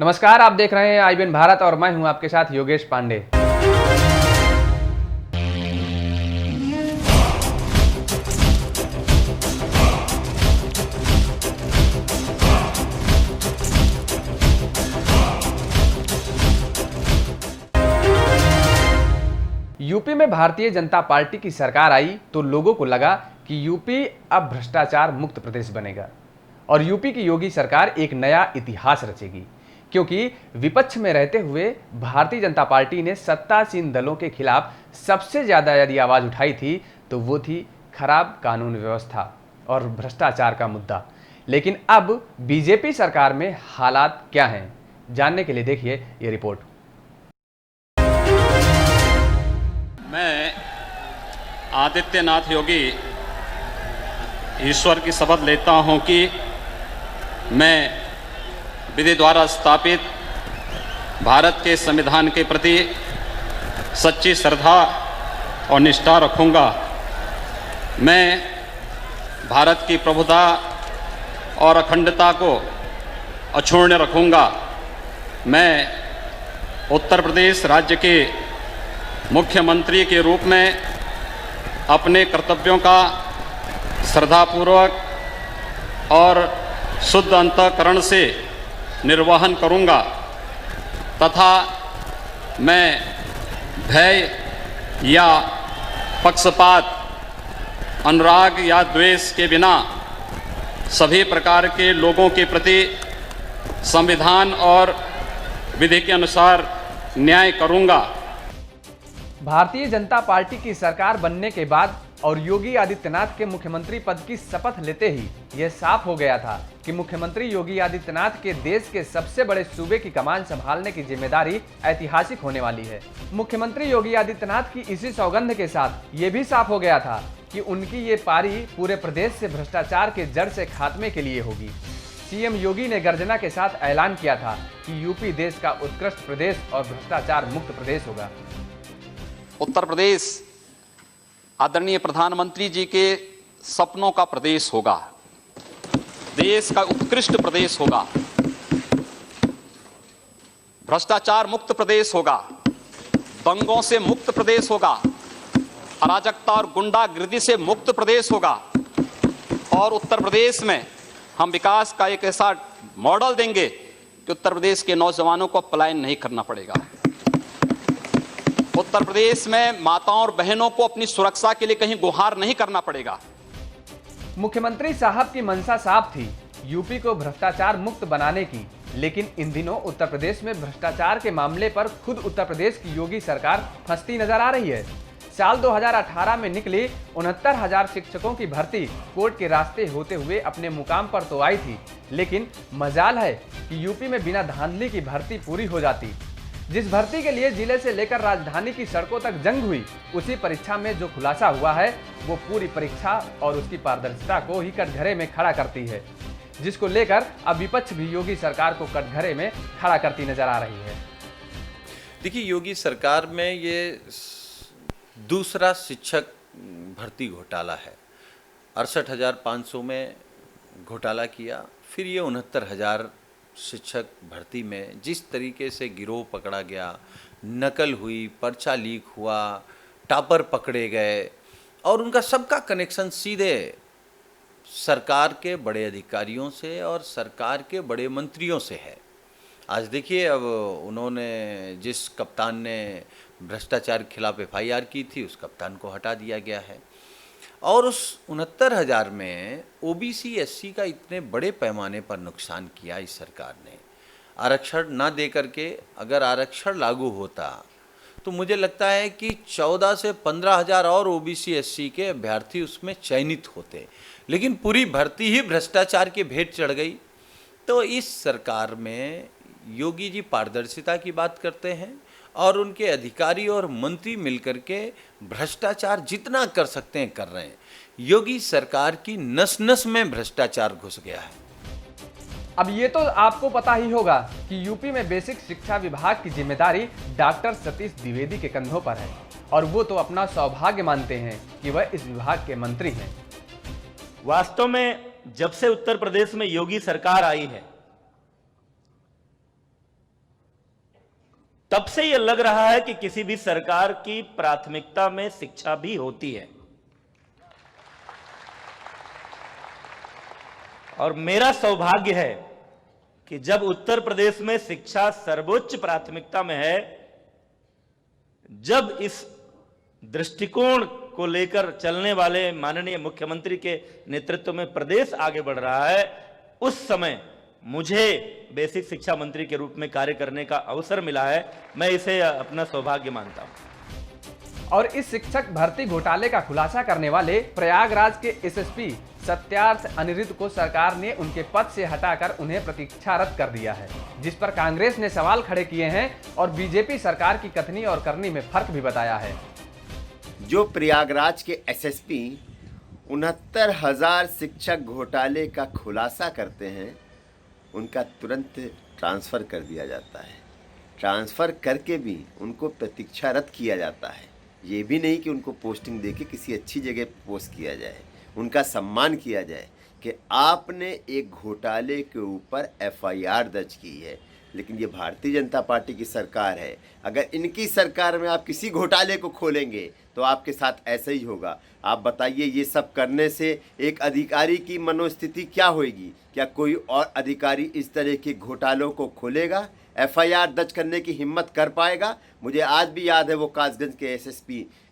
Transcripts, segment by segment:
नमस्कार, आप देख रहे हैं आईबीएन भारत और मैं हूं आपके साथ योगेश पांडे। यूपी में भारतीय जनता पार्टी की सरकार आई तो लोगों को लगा कि यूपी अब भ्रष्टाचार मुक्त प्रदेश बनेगा और यूपी की योगी सरकार एक नया इतिहास रचेगी, क्योंकि विपक्ष में रहते हुए भारतीय जनता पार्टी ने सत्तासीन दलों के खिलाफ सबसे ज्यादा यदि आवाज उठाई थी तो वो थी खराब कानून व्यवस्था और भ्रष्टाचार का मुद्दा। लेकिन अब बीजेपी सरकार में हालात क्या हैं, जानने के लिए देखिए ये रिपोर्ट। मैं आदित्यनाथ योगी ईश्वर की शपथ लेता हूं कि मैं विधि द्वारा स्थापित भारत के संविधान के प्रति सच्ची श्रद्धा और निष्ठा रखूंगा। मैं भारत की प्रभुता और अखंडता को अक्षुण्ण रखूंगा। मैं उत्तर प्रदेश राज्य के मुख्यमंत्री के रूप में अपने कर्तव्यों का श्रद्धापूर्वक और शुद्ध अंतःकरण से निर्वहन करूंगा तथा मैं भय या पक्षपात, अनुराग या द्वेष के बिना सभी प्रकार के लोगों के प्रति संविधान और विधि के अनुसार न्याय करूंगा। भारतीय जनता पार्टी की सरकार बनने के बाद और योगी आदित्यनाथ के मुख्यमंत्री पद की शपथ लेते ही यह साफ हो गया था कि मुख्यमंत्री योगी आदित्यनाथ के देश के सबसे बड़े सूबे की कमान संभालने की जिम्मेदारी ऐतिहासिक होने वाली है। मुख्यमंत्री योगी आदित्यनाथ की इसी सौगंध के साथ ये भी साफ हो गया था कि उनकी ये पारी पूरे प्रदेश से भ्रष्टाचार के जड़ से खात्मे के लिए होगी। सीएम योगी ने गर्जना के साथ ऐलान किया था कि यूपी देश का उत्कृष्ट प्रदेश और भ्रष्टाचार मुक्त प्रदेश होगा। उत्तर प्रदेश आदरणीय प्रधानमंत्री जी के सपनों का प्रदेश होगा, देश का उत्कृष्ट प्रदेश होगा, भ्रष्टाचार मुक्त प्रदेश होगा, दंगों से मुक्त प्रदेश होगा, अराजकता और गुंडागिर्दी से मुक्त प्रदेश होगा और उत्तर प्रदेश में हम विकास का एक ऐसा मॉडल देंगे कि उत्तर प्रदेश के नौजवानों को पलायन नहीं करना पड़ेगा। उत्तर प्रदेश में माताओं और बहनों को अपनी सुरक्षा के लिए कहीं गुहार नहीं करना पड़ेगा। मुख्यमंत्री साहब की मंशा साफ थी यूपी को भ्रष्टाचार मुक्त बनाने की, लेकिन इन दिनों उत्तर प्रदेश में भ्रष्टाचार के मामले पर खुद उत्तर प्रदेश की योगी सरकार फंसती नजर आ रही है। साल 2018 में निकली 69,000 शिक्षकों की भर्ती कोर्ट के रास्ते होते हुए अपने मुकाम पर तो आई थी, लेकिन मजाल है कि यूपी में बिना धांधली की भर्ती पूरी हो जाती। जिस भर्ती के लिए जिले से लेकर राजधानी की सड़कों तक जंग हुई, उसी परीक्षा में जो खुलासा हुआ है वो पूरी परीक्षा और उसकी पारदर्शिता को ही कटघरे में खड़ा करती है, जिसको लेकर अब विपक्ष भी योगी सरकार को कटघरे में खड़ा करती नजर आ रही है। देखिए, योगी सरकार में ये दूसरा शिक्षक भर्ती घोटाला है। 68,500 में घोटाला किया, फिर ये 69,000 शिक्षक भर्ती में जिस तरीके से गिरोह पकड़ा गया, नकल हुई, पर्चा लीक हुआ, टॉपर पकड़े गए और उनका सबका कनेक्शन सीधे सरकार के बड़े अधिकारियों से और सरकार के बड़े मंत्रियों से है। आज देखिए, अब उन्होंने जिस कप्तान ने भ्रष्टाचार के खिलाफ FIR की थी उस कप्तान को हटा दिया गया है और उस 69,000 में OBC SC का इतने बड़े पैमाने पर नुकसान किया इस सरकार ने। आरक्षण ना दे करके अगर आरक्षण लागू होता तो मुझे लगता है कि 14 से 15,000 और OBC SC के अभ्यर्थी उसमें चयनित होते, लेकिन पूरी भर्ती ही भ्रष्टाचार के भेंट चढ़ गई। तो इस सरकार में योगी जी पारदर्शिता की बात करते हैं और उनके अधिकारी और मंत्री मिलकर के भ्रष्टाचार जितना कर सकते हैं कर रहे हैं। योगी सरकार की नस नस में भ्रष्टाचार घुस गया है। अब ये तो आपको पता ही होगा कि यूपी में बेसिक शिक्षा विभाग की जिम्मेदारी डॉक्टर सतीश द्विवेदी के कंधों पर है और वो तो अपना सौभाग्य मानते हैं कि वह इस विभाग के मंत्री हैं। वास्तव में जब से उत्तर प्रदेश में योगी सरकार आई है, तब से यह लग रहा है कि किसी भी सरकार की प्राथमिकता में शिक्षा भी होती है। और मेरा सौभाग्य है कि जब उत्तर प्रदेश में शिक्षा सर्वोच्च प्राथमिकता में है, जब इस दृष्टिकोण को लेकर चलने वाले माननीय मुख्यमंत्री के नेतृत्व में प्रदेश आगे बढ़ रहा है, उस समय मुझे बेसिक शिक्षा मंत्री के रूप में कार्य करने का अवसर मिला है। मैं इसे अपना सौभाग्य मानता हूं। और इस शिक्षक भर्ती घोटाले का खुलासा करने वाले प्रयागराज के एसएसपी सत्यार्थ अनिरुद्ध को सरकार ने उनके पद से हटाकर उन्हें प्रतीक्षारत कर दिया है, जिस पर कांग्रेस ने सवाल खड़े किए हैं और बीजेपी सरकार की कथनी और करनी में फर्क भी बताया है। जो प्रयागराज के एसएसपी 69,000 शिक्षक घोटाले का खुलासा करते हैं, उनका तुरंत ट्रांसफ़र कर दिया जाता है। ट्रांसफ़र करके भी उनको प्रतीक्षारत किया जाता है। ये भी नहीं कि उनको पोस्टिंग देके किसी अच्छी जगह पोस्ट किया जाए, उनका सम्मान किया जाए कि आपने एक घोटाले के ऊपर एफआईआर दर्ज की है। लेकिन ये भारतीय जनता पार्टी की सरकार है। अगर इनकी सरकार में आप किसी घोटाले को खोलेंगे तो आपके साथ ऐसा ही होगा। आप बताइए, ये सब करने से एक अधिकारी की मनोस्थिति क्या होगी? क्या कोई और अधिकारी इस तरह के घोटालों को खोलेगा, एफआईआर दर्ज करने की हिम्मत कर पाएगा? मुझे आज भी याद है वो कासगंज के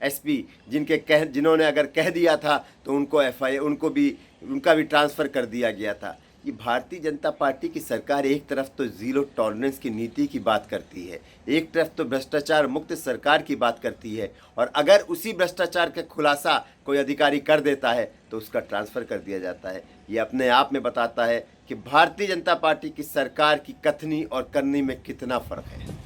एसपी जिन्होंने अगर कह दिया था तो उनको भी उनका भी ट्रांसफ़र कर दिया गया था। ये भारतीय जनता पार्टी की सरकार एक तरफ तो ज़ीरो टॉलरेंस की नीति की बात करती है, एक तरफ तो भ्रष्टाचार मुक्त सरकार की बात करती है, और अगर उसी भ्रष्टाचार का खुलासा कोई अधिकारी कर देता है तो उसका ट्रांसफ़र कर दिया जाता है। ये अपने आप में बताता है कि भारतीय जनता पार्टी की सरकार की कथनी और करनी में कितना फ़र्क है।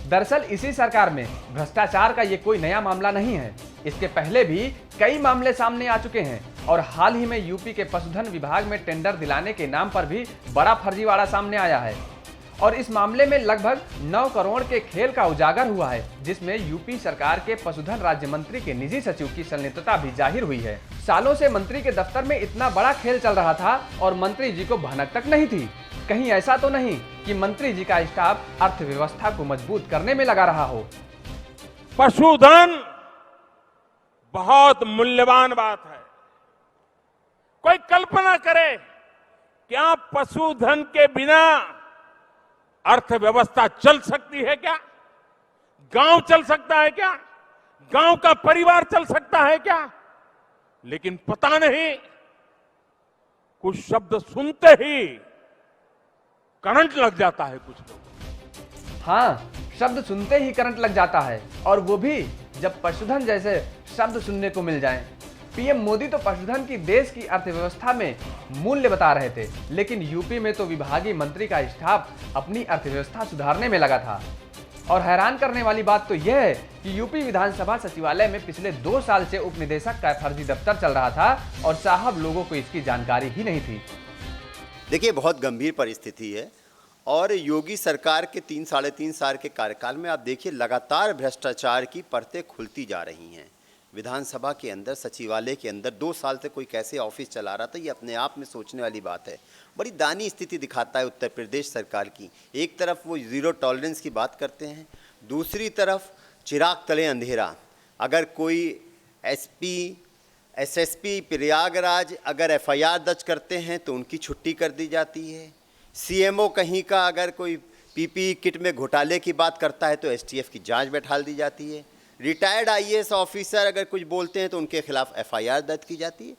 दरअसल इसी सरकार में भ्रष्टाचार का ये कोई नया मामला नहीं है। इसके पहले भी कई मामले सामने आ चुके हैं और हाल ही में यूपी के पशुधन विभाग में टेंडर दिलाने के नाम पर भी बड़ा फर्जीवाड़ा सामने आया है। और इस मामले में लगभग 9 करोड़ के खेल का उजागर हुआ है, जिसमें यूपी सरकार के पशुधन राज्य मंत्री के निजी सचिव की संलिप्तता भी जाहिर हुई है। सालों से मंत्री के दफ्तर में इतना बड़ा खेल चल रहा था और मंत्री जी को भनक तक नहीं थी। कहीं ऐसा तो नहीं कि मंत्री जी का स्टाफ अर्थव्यवस्था को मजबूत करने में लगा रहा हो। पशुधन बहुत मूल्यवान बात है। कोई कल्पना करे, क्या पशुधन के बिना अर्थव्यवस्था चल सकती है? क्या गांव चल सकता है? क्या गांव का परिवार चल सकता है? क्या लेकिन पता नहीं, कुछ शब्द सुनते ही करंट लग जाता है कुछ लोग। हाँ, शब्द सुनते ही करंट लग जाता है, और वो भी जब पशुधन जैसे शब्द सुनने को मिल जाएं। पीएम मोदी तो पशुधन की देश की अर्थव्यवस्था में मूल्य बता रहे थे, लेकिन यूपी में तो विभागीय मंत्री का स्टाफ अपनी अर्थव्यवस्था सुधारने में लगा था। और हैरान करने वाली बात तो यह है कि यूपी विधानसभा सचिवालय में पिछले 2 साल से उप निदेशक का फर्जी दफ्तर चल रहा था और साहब लोगों को इसकी जानकारी ही नहीं थी। देखिए, बहुत गंभीर परिस्थिति है और योगी सरकार के 3-3.5 साल के कार्यकाल में आप देखिए लगातार भ्रष्टाचार की परतें खुलती जा रही हैं। विधानसभा के अंदर, सचिवालय के अंदर 2 साल से कोई कैसे ऑफिस चला रहा था, ये अपने आप में सोचने वाली बात है। बड़ी दयनीय स्थिति दिखाता है उत्तर प्रदेश सरकार की। एक तरफ वो ज़ीरो टॉलरेंस की बात करते हैं, दूसरी तरफ चिराग तले अंधेरा। अगर कोई एसएसपी प्रयागराज अगर एफआईआर दर्ज करते हैं तो उनकी छुट्टी कर दी जाती है। सीएमओ कहीं का अगर कोई पीपीई किट में घोटाले की बात करता है तो एसटीएफ की जांच बैठाल दी जाती है। रिटायर्ड आईएएस ऑफिसर अगर कुछ बोलते हैं तो उनके खिलाफ एफआईआर दर्ज की जाती है।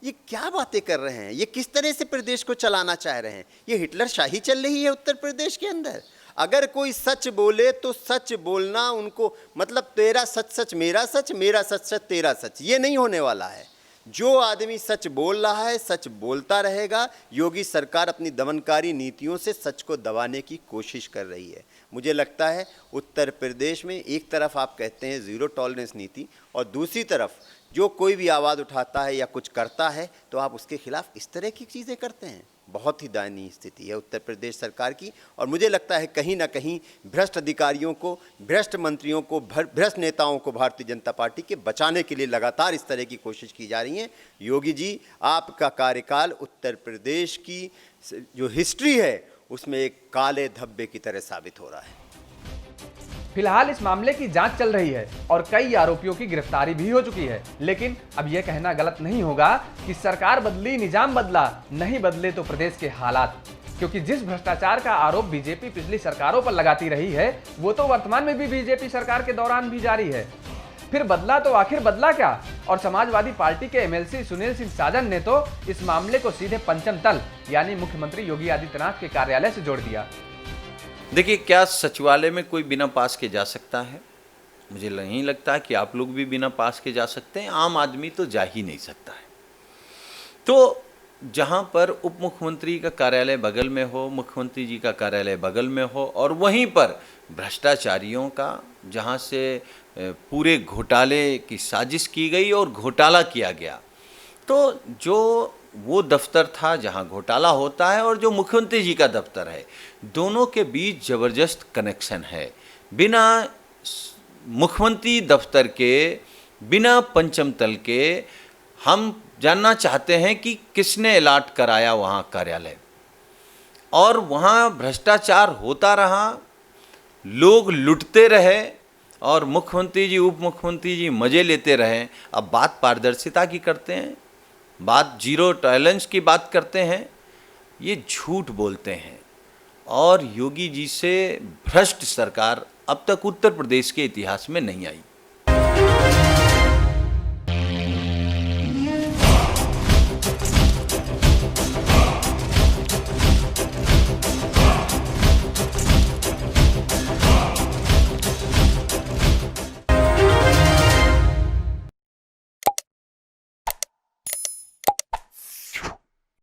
ये क्या बातें कर रहे हैं? ये किस तरह से प्रदेश को चलाना चाह रहे हैं? ये हिटलर शाही चल रही है उत्तर प्रदेश के अंदर। अगर कोई सच बोले तो सच बोलना उनको, मतलब तेरा सच सच मेरा सच, मेरा सच सच तेरा सच, ये नहीं होने वाला है। जो आदमी सच बोल रहा है सच बोलता रहेगा। योगी सरकार अपनी दमनकारी नीतियों से सच को दबाने की कोशिश कर रही है। मुझे लगता है उत्तर प्रदेश में एक तरफ आप कहते हैं ज़ीरो टॉलरेंस नीति, और दूसरी तरफ जो कोई भी आवाज़ उठाता है या कुछ करता है तो आप उसके खिलाफ इस तरह की चीज़ें करते हैं। बहुत ही दयनीय स्थिति है उत्तर प्रदेश सरकार की, और मुझे लगता है कहीं ना कहीं भ्रष्ट अधिकारियों को, भ्रष्ट मंत्रियों को, भ्रष्ट नेताओं को भारतीय जनता पार्टी के बचाने के लिए लगातार इस तरह की कोशिश की जा रही है। योगी जी, आपका कार्यकाल उत्तर प्रदेश की जो हिस्ट्री है उसमें एक काले धब्बे की तरह साबित हो रहा है। फिलहाल इस मामले की जांच चल रही है और कई आरोपियों की गिरफ्तारी भी हो चुकी है। लेकिन अब यह कहना गलत नहीं होगा कि सरकार बदली, निजाम बदला, नहीं बदले तो प्रदेश के हालात। क्योंकि जिस भ्रष्टाचार का आरोप बीजेपी पिछली सरकारों पर लगाती रही है, वो तो वर्तमान में भी बीजेपी सरकार के दौरान भी जारी है। फिर बदला तो आखिर बदला क्या? और समाजवादी पार्टी के एमएलसी सुनील सिंह साजन ने तो इस मामले को सीधे पंचम तल यानी मुख्यमंत्री योगी आदित्यनाथ के कार्यालय से जोड़ दिया। देखिए, क्या सचिवालय में कोई बिना पास के जा सकता है? मुझे नहीं लगता कि आप लोग भी बिना पास के जा सकते हैं। आम आदमी तो जा ही नहीं सकता है। तो जहाँ पर उप मुख्यमंत्री का कार्यालय बगल में हो, मुख्यमंत्री जी का कार्यालय बगल में हो और वहीं पर भ्रष्टाचारियों का, जहाँ से पूरे घोटाले की साजिश की गई और घोटाला किया गया, तो जो वो दफ्तर था जहाँ घोटाला होता है और जो मुख्यमंत्री जी का दफ्तर है, दोनों के बीच ज़बरदस्त कनेक्शन है। बिना मुख्यमंत्री दफ्तर के, बिना पंचम तल के हम जानना चाहते हैं कि किसने अलॉट कराया वहाँ कार्यालय, और वहाँ भ्रष्टाचार होता रहा, लोग लुटते रहे और मुख्यमंत्री जी, उप मुख्यमंत्री जी मज़े लेते रहे। अब बात पारदर्शिता की करते हैं, बात जीरो टॉलरेंस की बात करते हैं, ये झूठ बोलते हैं। और योगी जी से भ्रष्ट सरकार अब तक उत्तर प्रदेश के इतिहास में नहीं आई।